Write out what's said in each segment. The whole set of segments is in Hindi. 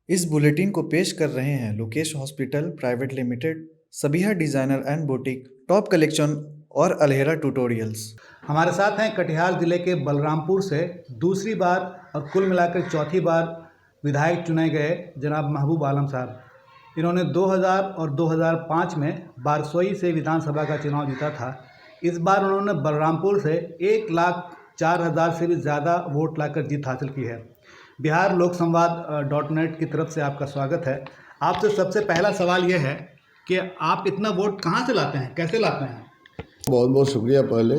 इस बुलेटिन को पेश कर रहे हैं Lokesh hospital private limited, Sabiha designer and boutique, top collection और अलहेरा ट्यूटोरियल्स। हमारे साथ हैं कटिहार जिले के बलरामपुर से दूसरी बार और कुल मिलाकर चौथी बार विधायक चुने गए जनाब महबूब आलम साहब। इन्होंने 2000 और 2005 में बारसोई से विधानसभा का चुनाव जीता था। इस बार उन्होंने बलरामपुर से 1,04,000 से भी ज़्यादा वोट लाकर जीत हासिल की है। बिहार लोक संवाद.net की तरफ से आपका स्वागत है। आपसे सबसे पहला सवाल यह है कि आप इतना वोट कहाँ से लाते हैं, कैसे लाते हैं? बहुत बहुत शुक्रिया पहले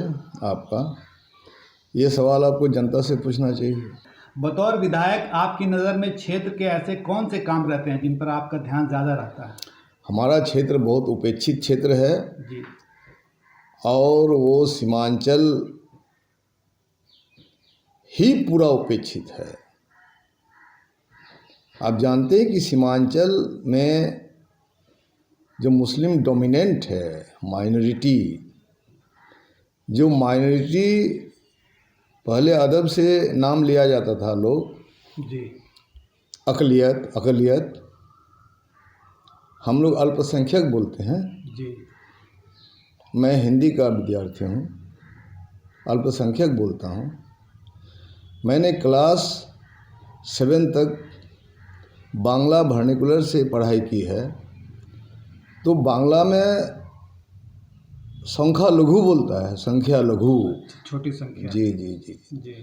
आपका। ये सवाल आपको जनता से पूछना चाहिए। बतौर विधायक आपकी नज़र में क्षेत्र के ऐसे कौन से काम रहते हैं जिन पर आपका ध्यान ज़्यादा रहता है? हमारा क्षेत्र बहुत उपेक्षित क्षेत्र है जी। और वो सीमांचल ही पूरा उपेक्षित है। आप जानते हैं कि सीमांचल में जो मुस्लिम डोमिनेंट है माइनॉरिटी, जो माइनॉरिटी पहले अदब से नाम लिया जाता था लोग, जी। अक़लियत, हम लोग अल्पसंख्यक बोलते हैं। जी। मैं हिंदी का विद्यार्थी हूँ, अल्पसंख्यक बोलता हूँ। मैंने क्लास 7 तक बांग्ला वर्नाक्युलर से पढ़ाई की है, तो बांग्ला में संख्या लघु बोलता है, संख्या लघु, छोटी संख्या। जी जी जी जी।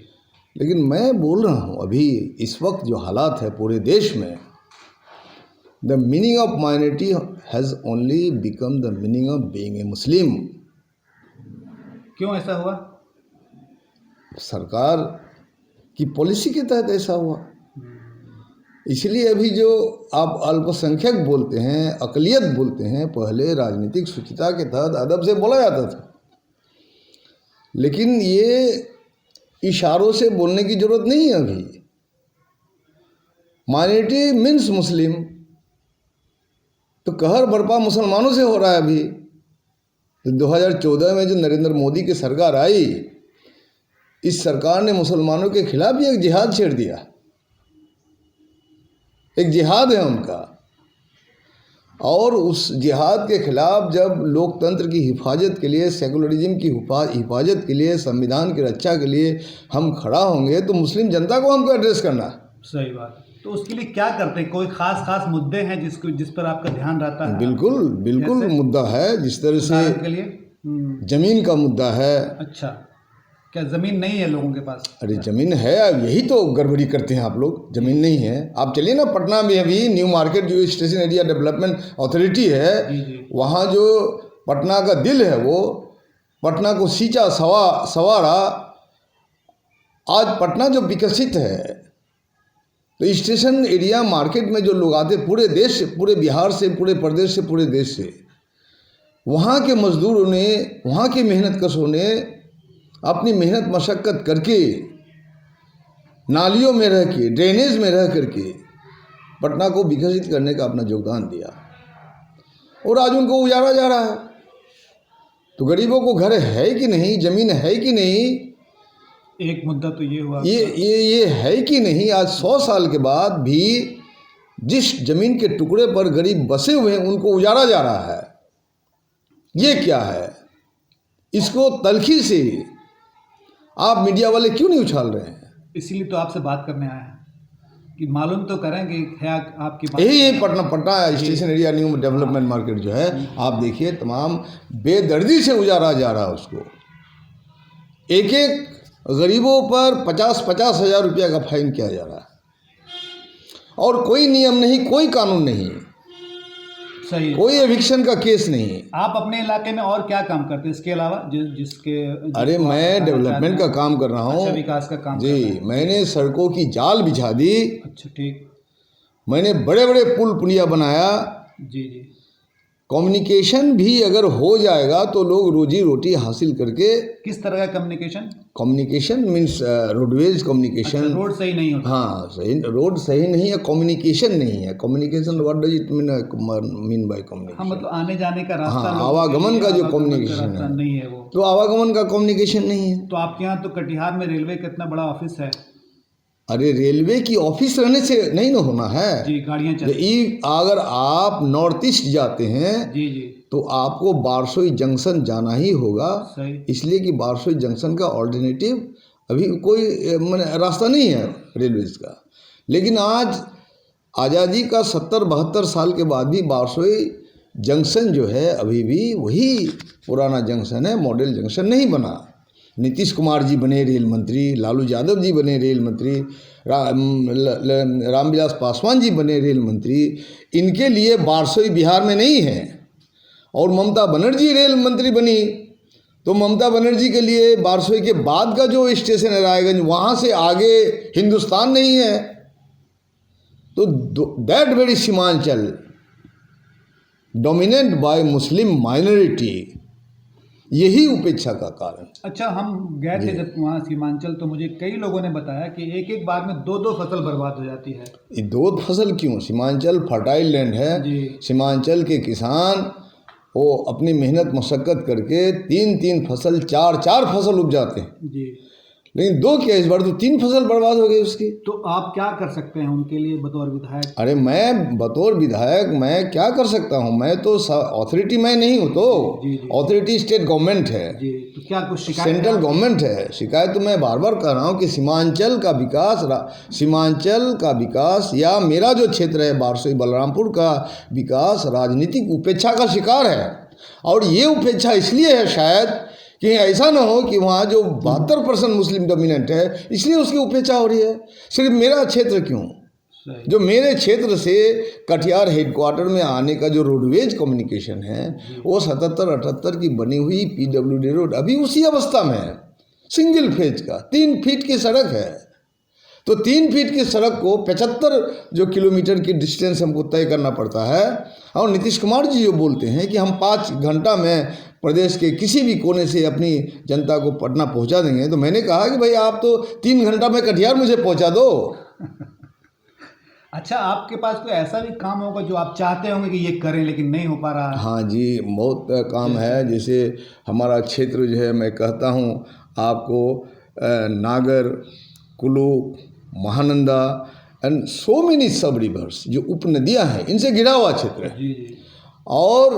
लेकिन मैं बोल रहा हूँ अभी इस वक्त जो हालात है पूरे देश में, the meaning of minority has only become the meaning of being a Muslim. क्यों ऐसा हुआ? सरकार की पॉलिसी के तहत ऐसा हुआ। इसलिए अभी जो आप अल्पसंख्यक बोलते हैं, अक़लियत बोलते हैं, पहले राजनीतिक शुचिता के तहत अदब से बोला जाता था, लेकिन ये इशारों से बोलने की ज़रूरत नहीं है। अभी माइनॉरिटी मीन्स मुस्लिम, तो कहर बरपा मुसलमानों से हो रहा है। अभी तो 2014 में जो नरेंद्र मोदी की सरकार आई, इस सरकार ने मुसलमानों के खिलाफ भी एक जिहाद छेड़ दिया। एक जिहाद है उनका, और उस जिहाद के खिलाफ जब लोकतंत्र की हिफाजत के लिए, सेकुलरिज्म की हिफाजत के लिए, संविधान की रक्षा के लिए हम खड़ा होंगे, तो मुस्लिम जनता को हमको एड्रेस करना है। सही बात। तो उसके लिए क्या करते हैं? कोई खास मुद्दे हैं जिस पर आपका ध्यान रहता है? बिल्कुल बिल्कुल मुद्दा है। जिस तरह से के लिए जमीन का मुद्दा है। अच्छा, क्या ज़मीन नहीं है लोगों के पास? अरे ज़मीन है, यही तो गड़बड़ी करते हैं आप लोग। ज़मीन नहीं है। आप चलिए ना पटना में, अभी न्यू मार्केट जो स्टेशन एरिया डेवलपमेंट अथॉरिटी है, वहाँ जो पटना का दिल है, वो पटना को सींचा सवारा। आज पटना जो विकसित है, तो स्टेशन एरिया मार्केट में जो लोग आते पूरे देश से, पूरे बिहार से, पूरे प्रदेश से, पूरे देश से, वहाँ के मजदूरों ने, वहाँ के मेहनत कशों ने अपनी मेहनत मशक्क़त करके, नालियों में रह के, ड्रेनेज में रह करके पटना को विकसित करने का अपना योगदान दिया, और आज उनको उजाड़ा जा रहा है। तो गरीबों को घर है कि नहीं, ज़मीन है कि नहीं, एक मुद्दा तो ये हुआ, ये है कि नहीं। आज 100 साल के बाद भी जिस ज़मीन के टुकड़े पर गरीब बसे हुए हैं, उनको उजाड़ा जा रहा है। ये क्या है? इसको तलखी से आप मीडिया वाले क्यों नहीं उछाल रहे हैं? इसीलिए तो आपसे बात करने आए हैं कि मालूम तो करेंगे है आपकी बात। यही Patna station area new development market जो है, आप देखिए तमाम बेदर्दी से उजाड़ा जा रहा है उसको। एक एक गरीबों पर 50-50 हज़ार रुपया का फाइन किया जा रहा है, और कोई नियम नहीं, कोई कानून नहीं, सही, कोई एविक्शन का केस नहीं। आप अपने इलाके में और क्या काम करते हैं इसके अलावा? जिसके अरे मैं डेवलपमेंट का काम कर रहा हूँ। अच्छा, विकास का काम जी। मैंने सड़कों की जाल बिछा दी। अच्छा, ठीक। मैंने बड़े बड़े पुल पुलिया बनाया। जी जी। कम्युनिकेशन भी अगर हो जाएगा तो लोग रोजी रोटी हासिल करके। किस तरह का communication? Communication means roadways communication. अच्छा, रोड सही नहीं होता? हाँ, सही रोड सही नहीं है, कम्युनिकेशन नहीं है। Communication what does it mean by communication? हाँ, मतलब आने जाने का रास्ता। हाँ, आवागमन का जो कम्युनिकेशन है नहीं है वो, तो आवागमन का कम्युनिकेशन नहीं है। तो आपके यहाँ तो कटिहार में रेलवे का इतना बड़ा ऑफिस है, अरे रेलवे की ऑफिस रहने से नहीं ना होना है। जी, गाड़ियाँ चल अगर आप नॉर्थ ईस्ट जाते हैं जी जी तो आपको बारसोई जंक्शन जाना ही होगा, सही। इसलिए कि बारसोई जंक्शन का ऑल्टरनेटिव अभी कोई माने रास्ता नहीं है रेलवेज का। लेकिन आज आज़ादी का 70-72 साल के बाद भी बारसोई जंक्शन जो है अभी भी वही पुराना जंक्शन है, मॉडल जंक्शन नहीं बना। नीतीश कुमार जी बने रेल मंत्री, लालू यादव जी बने रेल मंत्री, रामविलास पासवान जी बने रेल मंत्री, इनके लिए बारसोई बिहार में नहीं है। और ममता बनर्जी रेल मंत्री बनी तो ममता बनर्जी के लिए बारसोई के बाद का जो स्टेशन है रायगंज, वहाँ से आगे हिंदुस्तान नहीं है। तो that very Seemanchal dominate bye Muslim minority, यही उपेक्षा का कारण। अच्छा, हम गए थे जब वहाँ सीमांचल, तो मुझे कई लोगों ने बताया कि एक एक बार में दो दो फसल बर्बाद हो जाती है। ये दो फसल क्यों? सीमांचल फर्टाइल लैंड है जी। सीमांचल के किसान वो अपनी मेहनत मशक्क़त करके 3-3 फसल 4-4 फसल उपजाते हैं, जी। लेकिन दो क्या इस बार तो 3 फसल बर्बाद हो गई उसकी। तो आप क्या कर सकते हैं उनके लिए बतौर विधायक? अरे मैं बतौर विधायक मैं क्या कर सकता हूँ? मैं तो अथॉरिटी मैं नहीं हूँ, तो जी, जी। अथॉरिटी स्टेट गवर्नमेंट है, जी, तो क्या कुछ शिकायत सेंट्रल गवर्नमेंट है। शिकायत तो मैं बार बार कर रहा हूँ कि सीमांचल का विकास या मेरा जो क्षेत्र है बारसोई बलरामपुर का विकास राजनीतिक उपेक्षा का शिकार है। और ये उपेक्षा इसलिए है शायद कि ऐसा ना हो कि वहाँ जो 72% मुस्लिम डोमिनेंट है इसलिए उसकी उपेक्षा हो रही है। सिर्फ मेरा क्षेत्र क्यों, सही। जो मेरे क्षेत्र से कटिहार हेडक्वार्टर में आने का जो रोडवेज कम्युनिकेशन है वो 77-78 की बनी हुई PWD रोड अभी उसी अवस्था में है, सिंगल फेज का 3 फीट की सड़क है। तो 3 फीट की सड़क को 75 जो किलोमीटर की डिस्टेंस हमको तय करना पड़ता है। और नीतीश कुमार जी जो बोलते हैं कि हम 5 घंटा में प्रदेश के किसी भी कोने से अपनी जनता को पटना पहुंचा देंगे, तो मैंने कहा कि भाई आप तो 3 घंटा में कटिहार मुझे पहुंचा दो। अच्छा, आपके पास कोई ऐसा भी काम होगा जो आप चाहते होंगे कि ये करें लेकिन नहीं हो पा रहा है? हाँ जी, बहुत काम है। जैसे हमारा क्षेत्र जो है, मैं कहता हूँ आपको नागर, कुलुक, महानंदा एंड सो मेनी सब रिवर्स जो उपनदियाँ हैं इनसे घिरा हुआ क्षेत्र है। जी जी। और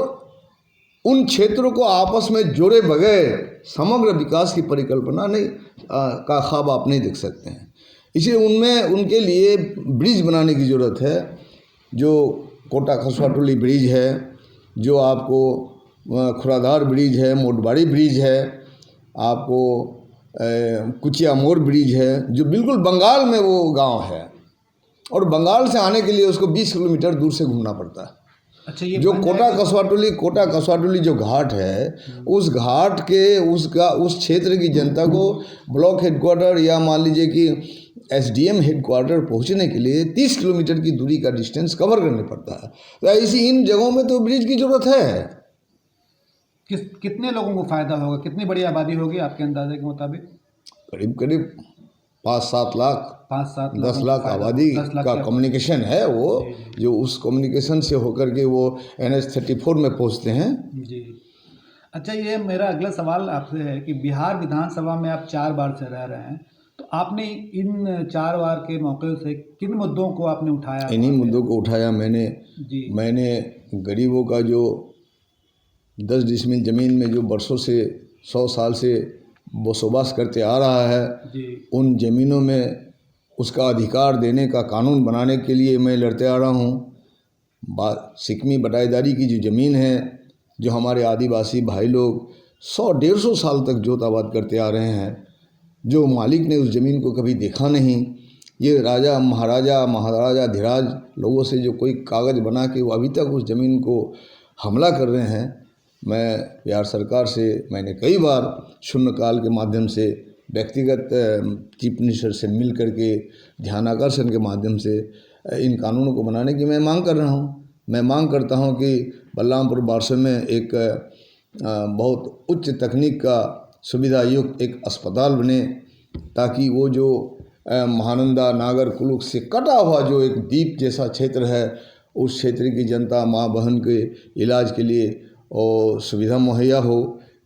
उन क्षेत्रों को आपस में जोड़े बगैर समग्र विकास की परिकल्पना नहीं का ख्वाब आप नहीं देख सकते हैं। इसलिए उनके लिए ब्रिज बनाने की ज़रूरत है। जो कोटा खसुआटोली ब्रिज है, जो आपको खुराधार ब्रिज है, मोटबाड़ी ब्रिज है, आपको कुचिया मोड़ ब्रिज है, जो बिल्कुल बंगाल में वो गांव है और बंगाल से आने के लिए उसको 20 किलोमीटर दूर से घूमना पड़ता है। अच्छा, ये जो कोटा कसवाटोली जो घाट है, उस घाट के उस क्षेत्र की जनता को ब्लॉक हेडक्वार्टर या मान लीजिए कि SDM हेडक्वार्टर पहुंचने के लिए 30 किलोमीटर की दूरी का डिस्टेंस कवर करना पड़ता है। तो ऐसी इन जगहों में तो ब्रिज की ज़रूरत है। कितने लोगों को फ़ायदा होगा? कितनी बड़ी आबादी होगी आपके अंदाजे के मुताबिक? करीब करीब 5-7 लाख 5-7 10 लाख आबादी का कम्युनिकेशन है वो, जो उस कम्युनिकेशन से होकर के वो NH-34 में पहुंचते हैं। जी। अच्छा, ये मेरा अगला सवाल आपसे है कि बिहार विधानसभा में आप 4 बार से रह रहे हैं, तो आपने इन 4 बार के मौके से किन मुद्दों को आपने उठाया? इन्हीं मुद्दों को उठाया जी। मैंने गरीबों का जो 10 डिसमिल ज़मीन में जो बरसों से 100 साल से बसोबास करते आ रहा है, जी। उन ज़मीनों में उसका अधिकार देने का कानून बनाने के लिए मैं लड़ते आ रहा हूँ। सिकमी बटाईदारी की जो ज़मीन है, जो हमारे आदिवासी भाई लोग 100-150 साल तक जोत आबाद करते आ रहे हैं, जो मालिक ने उस ज़मीन को कभी देखा नहीं, ये राजा महाराजा धीराज लोगों से जो कोई कागज़ बना के वो अभी तक उस ज़मीन को हमला कर रहे हैं। मैं बिहार सरकार से मैंने कई बार शून्यकाल के माध्यम से व्यक्तिगत चीफ मिनिस्टर से मिल करके ध्यानाकर्षण के माध्यम से इन कानूनों को बनाने की मैं मांग कर रहा हूँ। मैं मांग करता हूँ कि बलरामपुर बारसोई में एक बहुत उच्च तकनीक का सुविधा युक्त एक अस्पताल बने, ताकि वो जो महानंदा नागर कुलुक से कटा हुआ जो एक द्वीप जैसा क्षेत्र है, उस क्षेत्र की जनता माँ बहन के इलाज के लिए और सुविधा मुहैया हो।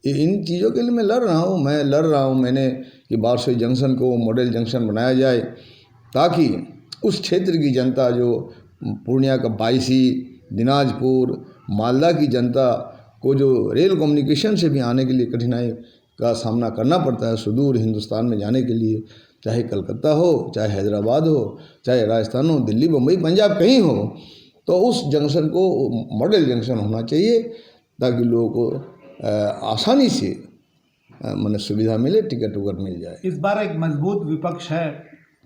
इन चीज़ों के लिए मैं लड़ रहा हूँ मैंने कि बारसोई जंक्शन को मॉडल जंक्शन बनाया जाए ताकि उस क्षेत्र की जनता जो पूर्णिया का बायसी, दिनाजपुर, मालदा की जनता को जो रेल कम्युनिकेशन से भी आने के लिए कठिनाई का सामना करना पड़ता है सुदूर हिंदुस्तान में जाने के लिए, चाहे कलकत्ता हो, चाहे हैदराबाद हो, चाहे राजस्थान हो, दिल्ली, मुंबई, पंजाब कहीं हो, तो उस जंक्शन को मॉडल जंक्शन होना चाहिए ताकि लोगों को आसानी से मतलब सुविधा मिले, टिकट उकट मिल जाए। इस बार एक मजबूत विपक्ष है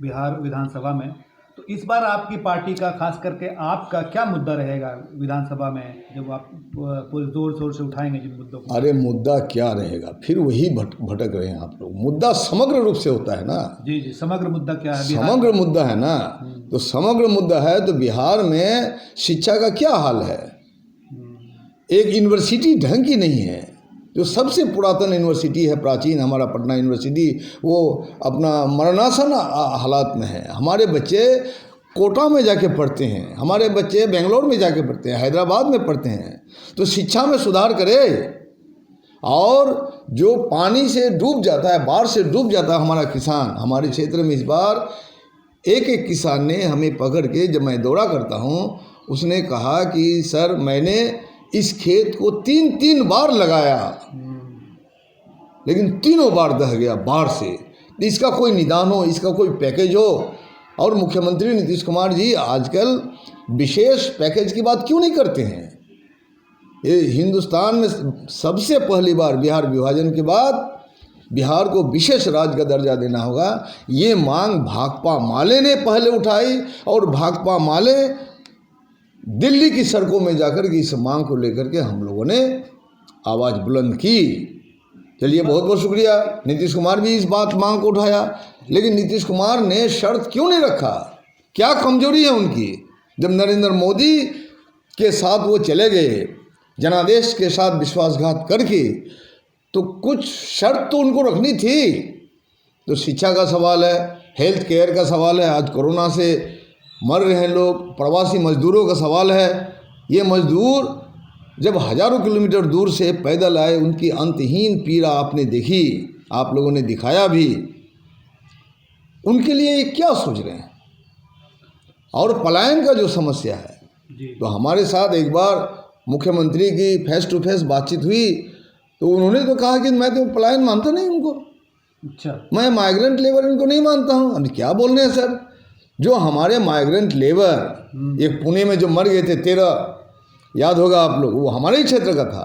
बिहार विधानसभा में, तो इस बार आपकी पार्टी का, खास करके आपका क्या मुद्दा रहेगा विधानसभा में जब आप पूरे जोर शोर से उठाएंगे जिन मुद्दों को? अरे मुद्दा क्या रहेगा, फिर वही भटक रहे हैं आप लोग। मुद्दा समग्र रूप से होता है ना। जी जी, समग्र मुद्दा क्या है बिहार समग्र मुद्दा है ना, तो समग्र मुद्दा है तो बिहार में शिक्षा का क्या हाल है। एक यूनिवर्सिटी ढंग की नहीं है, जो सबसे पुरातन यूनिवर्सिटी है, प्राचीन हमारा पटना यूनिवर्सिटी, वो अपना मरणासन हालात में है। हमारे बच्चे कोटा में जाके पढ़ते हैं, हमारे बच्चे बेंगलोर में जाके पढ़ते हैं, हैदराबाद में पढ़ते हैं। तो शिक्षा में सुधार करे। और जो पानी से डूब जाता है, बाढ़ से डूब जाता है हमारा किसान, हमारे क्षेत्र में इस बार एक एक किसान ने हमें पकड़ के, जब मैं दौरा करता हूँ, उसने कहा कि सर मैंने इस खेत को 3 बार लगाया लेकिन तीनों बार दह गया बाढ़ से। इसका कोई निदान हो, इसका कोई पैकेज हो। और मुख्यमंत्री नीतीश कुमार जी आजकल विशेष पैकेज की बात क्यों नहीं करते हैं? ये हिंदुस्तान में सबसे पहली बार बिहार विभाजन के बाद बिहार को विशेष राज्य का दर्जा देना होगा। ये मांग भाकपा माले ने पहले उठाई और भाकपा माले दिल्ली की सड़कों में जाकर के इस मांग को लेकर के हम लोगों ने आवाज़ बुलंद की। चलिए, बहुत बहुत शुक्रिया। नीतीश कुमार भी इस बात मांग को उठाया, लेकिन नीतीश कुमार ने शर्त क्यों नहीं रखा? क्या कमजोरी है उनकी? जब नरेंद्र मोदी के साथ वो चले गए, जनादेश के साथ विश्वासघात करके, तो कुछ शर्त तो उनको रखनी थी। तो शिक्षा का सवाल है, हेल्थ केयर का सवाल है, आज कोरोना से मर रहे हैं लोग, प्रवासी मजदूरों का सवाल है। ये मजदूर जब हजारों किलोमीटर दूर से पैदल आए, उनकी अंतहीन पीड़ा आपने देखी, आप लोगों ने दिखाया भी। उनके लिए ये क्या सोच रहे हैं? और पलायन का जो समस्या है, तो हमारे साथ एक बार मुख्यमंत्री की फेस टू फेस बातचीत हुई, तो उन्होंने तो कहा कि मैं तो पलायन मानता नहीं उनको। अच्छा, मैं माइग्रेंट लेबर इनको नहीं मानता हूँ। अभी क्या बोल रहे हैं सर? जो हमारे माइग्रेंट लेबर एक पुणे में जो मर गए थे 13, याद होगा आप लोग, वो हमारे ही क्षेत्र का था।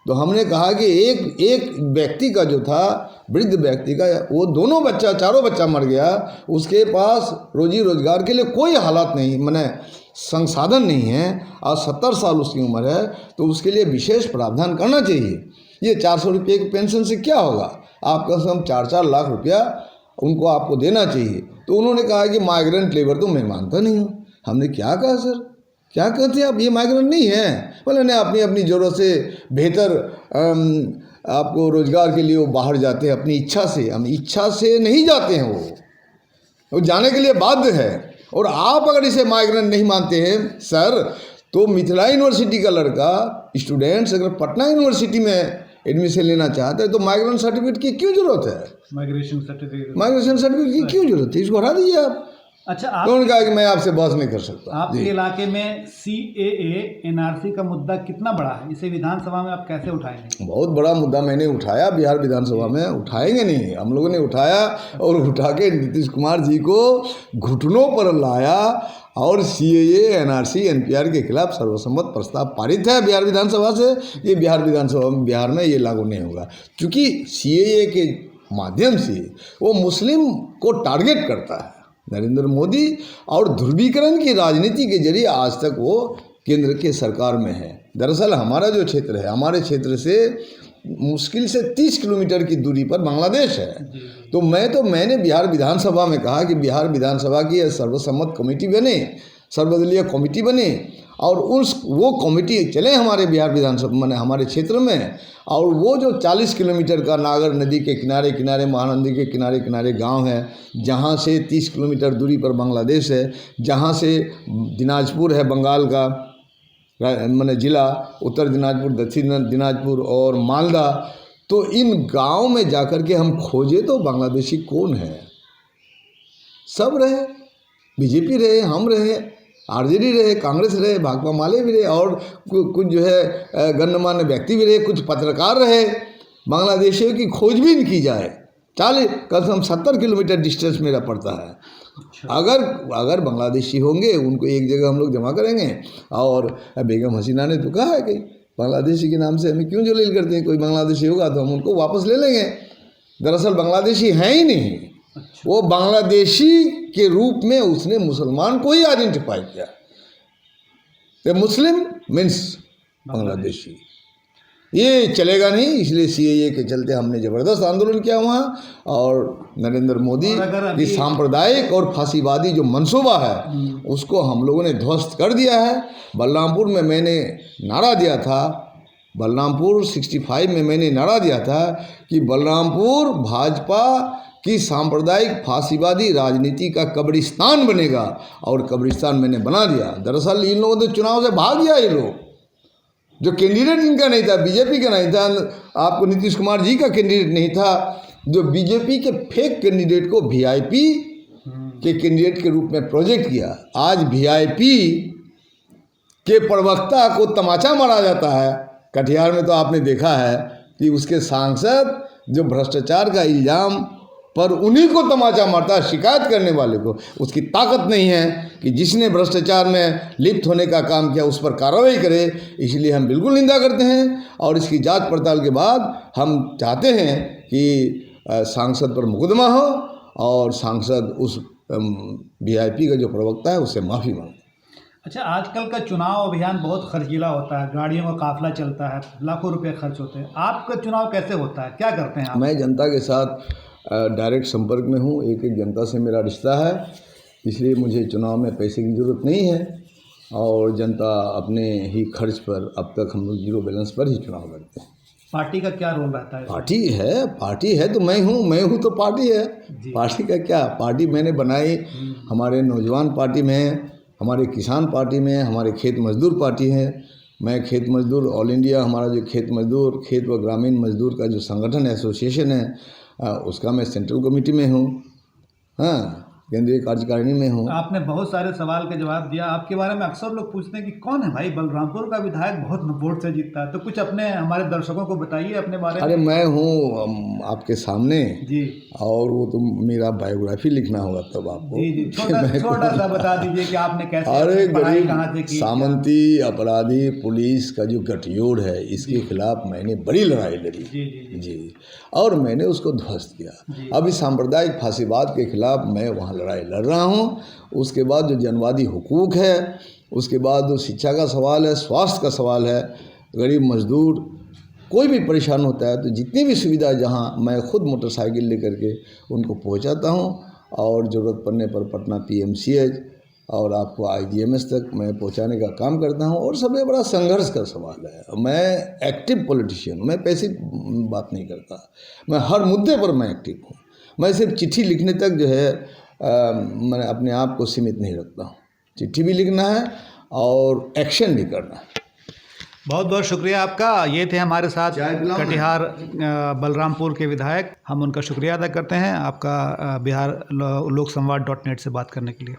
तो हमने कहा कि एक व्यक्ति का जो था, वृद्ध व्यक्ति का, वो चारों बच्चा मर गया, उसके पास रोजी रोजगार के लिए कोई हालात नहीं, माने संसाधन नहीं है, और 70 साल उसकी उम्र है, तो उसके लिए विशेष प्रावधान करना चाहिए। ये 400 रुपये की पेंशन से क्या होगा? आपका कम 4-4 लाख रुपया उनको आपको देना चाहिए। तो उन्होंने कहा कि माइग्रेंट लेबर तो मैं मानता नहीं हूँ। हमने क्या कहा सर, क्या कहते हैं आप? ये माइग्रेंट नहीं है। बोले नहीं, अपनी अपनी ज़रूरत से बेहतर आपको रोज़गार के लिए वो बाहर जाते हैं अपनी इच्छा से। हम इच्छा से नहीं जाते हैं, वो जाने के लिए बाध्य है। और आप अगर इसे माइग्रेंट नहीं मानते हैं सर, तो मिथिला यूनिवर्सिटी का लड़का स्टूडेंट्स अगर पटना यूनिवर्सिटी में एडमिशन लेना चाहते हैं तो माइग्रेंट सर्टिफिकेट की क्यों जरूरत है? माइग्रेशन सर्टिफिकेट की क्यों जरूरत है? इसको हटा दीजिए आप। अच्छा, तो उन्होंने कहा कि मैं आपसे बहस नहीं कर सकता। आपके इलाके में CAA NRC का मुद्दा कितना बड़ा है? इसे विधानसभा में आप कैसे उठाएंगे? बहुत बड़ा मुद्दा मैंने उठाया बिहार विधानसभा में। उठाएंगे नहीं, हम लोगों ने उठाया और उठा के नीतीश कुमार जी को घुटनों पर लाया और CAA NRC NPR के खिलाफ सर्वसम्मत प्रस्ताव पारित है बिहार विधानसभा से। ये बिहार विधानसभा में, बिहार में ये लागू नहीं होगा, क्योंकि CAA के माध्यम से वो मुस्लिम को टारगेट करता है नरेंद्र मोदी, और ध्रुवीकरण की राजनीति के जरिए आज तक वो केंद्र के सरकार में है। दरअसल हमारा जो क्षेत्र है, हमारे क्षेत्र से मुश्किल से 30 किलोमीटर की दूरी पर बांग्लादेश है। तो मैंने बिहार विधानसभा में कहा कि बिहार विधानसभा की सर्वसम्मत कमेटी बने, सर्वदलीय कमेटी बने, और वो कमेटी चले हमारे बिहार विधानसभा माने हमारे क्षेत्र में। और वो जो 40 किलोमीटर का नागर नदी के किनारे किनारे, महानदी के किनारे किनारे गांव है, जहां से 30 किलोमीटर दूरी पर बांग्लादेश है, जहां से दिनाजपुर है बंगाल का माने जिला, उत्तर दिनाजपुर, दक्षिण दिनाजपुर और मालदा। तो इन गांव में जाकर के हम खोजे तो बांग्लादेशी कौन है? सब रहे, बीजेपी रहे, हम रहे, आरजेडी रहे, कांग्रेस रहे, भाकपा माले भी रहे और कुछ जो है गणमान्य व्यक्ति भी रहे, कुछ पत्रकार रहे। बांग्लादेशियों की खोजबीन की जाए, 40 कम से कम 70 किलोमीटर डिस्टेंस मेरा पड़ता है। अगर बांग्लादेशी होंगे उनको एक जगह हम लोग जमा करेंगे। और बेगम हसीना ने तो कहा है कि बांग्लादेशी के नाम से हमें क्यों जलील करते हैं, कोई बांग्लादेशी होगा तो हम उनको वापस ले लेंगे। दरअसल बांग्लादेशी हैं ही नहीं, वो बांग्लादेशी के रूप में उसने मुसलमान को ही आइडेंटिफाई किया। तो मुस्लिम मीन्स बांग्लादेशी, ये चलेगा नहीं। इसलिए सीएए के चलते हमने ज़बरदस्त आंदोलन किया वहाँ। और नरेंद्र मोदी की सांप्रदायिक और फांसीवादी जो मंसूबा है उसको हम लोगों ने ध्वस्त कर दिया है। बलरामपुर में मैंने नारा दिया था, बलरामपुर 65 में मैंने नारा दिया था कि बलरामपुर भाजपा की सांप्रदायिक फांसीवादी राजनीति का कब्रिस्तान बनेगा, और कब्रिस्तान मैंने बना दिया। दरअसल इन लोगों ने चुनाव से भाग गया। ये लोग जो कैंडिडेट इनका नहीं था, बीजेपी का नहीं था, आपको नीतीश कुमार जी का कैंडिडेट नहीं था, जो बीजेपी के फेक कैंडिडेट को वीआईपी के कैंडिडेट के रूप में प्रोजेक्ट किया। आज वीआईपी के प्रवक्ता को तमाचा मारा जाता है। कटिहार में तो आपने देखा है कि उसके सांसद जो भ्रष्टाचार का इल्ज़ाम पर उन्हीं को तमाचा मारता है, शिकायत करने वाले को। उसकी ताकत नहीं है कि जिसने भ्रष्टाचार में लिप्त होने का काम किया उस पर कार्रवाई करे। इसलिए हम बिल्कुल निंदा करते हैं और इसकी जांच पड़ताल के बाद हम चाहते हैं कि सांसद पर मुकदमा हो और सांसद उस वीआईपी का जो प्रवक्ता है उससे माफ़ी मांगे। अच्छा, आजकल का चुनाव अभियान बहुत खर्चीला होता है, गाड़ियों का काफिला चलता है, लाखों रुपए खर्च होते हैं। आपका चुनाव कैसे होता है, क्या करते हैं आप? मैं जनता के साथ डायरेक्ट संपर्क में हूँ, एक जनता से मेरा रिश्ता है, इसलिए मुझे चुनाव में पैसे की ज़रूरत नहीं है। और जनता अपने ही खर्च पर अब तक हम लोग जीरो बैलेंस पर ही चुनाव लड़ते हैं। पार्टी का क्या रोल रहता है? पार्टी है तो मैं हूँ तो पार्टी है। पार्टी का क्या, पार्टी मैंने बनाई, हमारे नौजवान पार्टी में, हमारे किसान पार्टी में, हमारे खेत मजदूर पार्टी है। मैं खेत मजदूर ऑल इंडिया, हमारा जो खेत मजदूर, खेत व ग्रामीण मजदूर का जो संगठन है, एसोसिएशन है, उसका मैं सेंट्रल कमेटी में हूँ, हाँ, केंद्रीय कार्यकारिणी में हूँ। आपने बहुत सारे सवाल के जवाब दिया। आपके बारे में अक्सर लोग पूछते हैं कि कौन है भाई, बलरामपुर का विधायक बहुत वोट से जीतता है, तो कुछ अपने हमारे दर्शकों को बताइए अपने बारे में। अरे मैं हूँ आपके सामने जी, और वो तो मेरा बायोग्राफी लिखना होगा तब आपको। जी छोटा सा बता दीजिए कि आपने कैसे अरे पढ़ाई गरीब कहाँ से की। सामंती अपराधी पुलिस का जो गठजोड़ है, इसके खिलाफ मैंने बड़ी लड़ाई लड़ी। जी, और मैंने उसको ध्वस्त किया। अभी सांप्रदायिक फांसीवाद के खिलाफ मैं वहाँ लड़ाई लड़ रहा हूँ। उसके बाद जो जनवादी हुकूक है, उसके बाद जो शिक्षा का सवाल है, स्वास्थ्य का सवाल है, गरीब मजदूर कोई भी परेशान होता है तो जितनी भी सुविधा जहाँ मैं खुद मोटरसाइकिल लेकर के उनको पहुँचाता हूँ। और ज़रूरत पड़ने पर पटना PMCH और आपको IGMS तक मैं पहुंचाने का काम करता हूं। और सबसे बड़ा संघर्ष का सवाल है, मैं एक्टिव पॉलिटिशियन हूं, मैं पैसिव बात नहीं करता, मैं हर मुद्दे पर मैं एक्टिव हूं। मैं सिर्फ चिट्ठी लिखने तक जो है मैं अपने आप को सीमित नहीं रखता हूं। चिट्ठी भी लिखना है और एक्शन भी करना है। बहुत बहुत शुक्रिया आपका। ये थे हमारे साथ कटिहार बलरामपुर के विधायक। हम उनका शुक्रिया अदा करते हैं आपका बिहार लोकसंवाद.net से बात करने के लिए।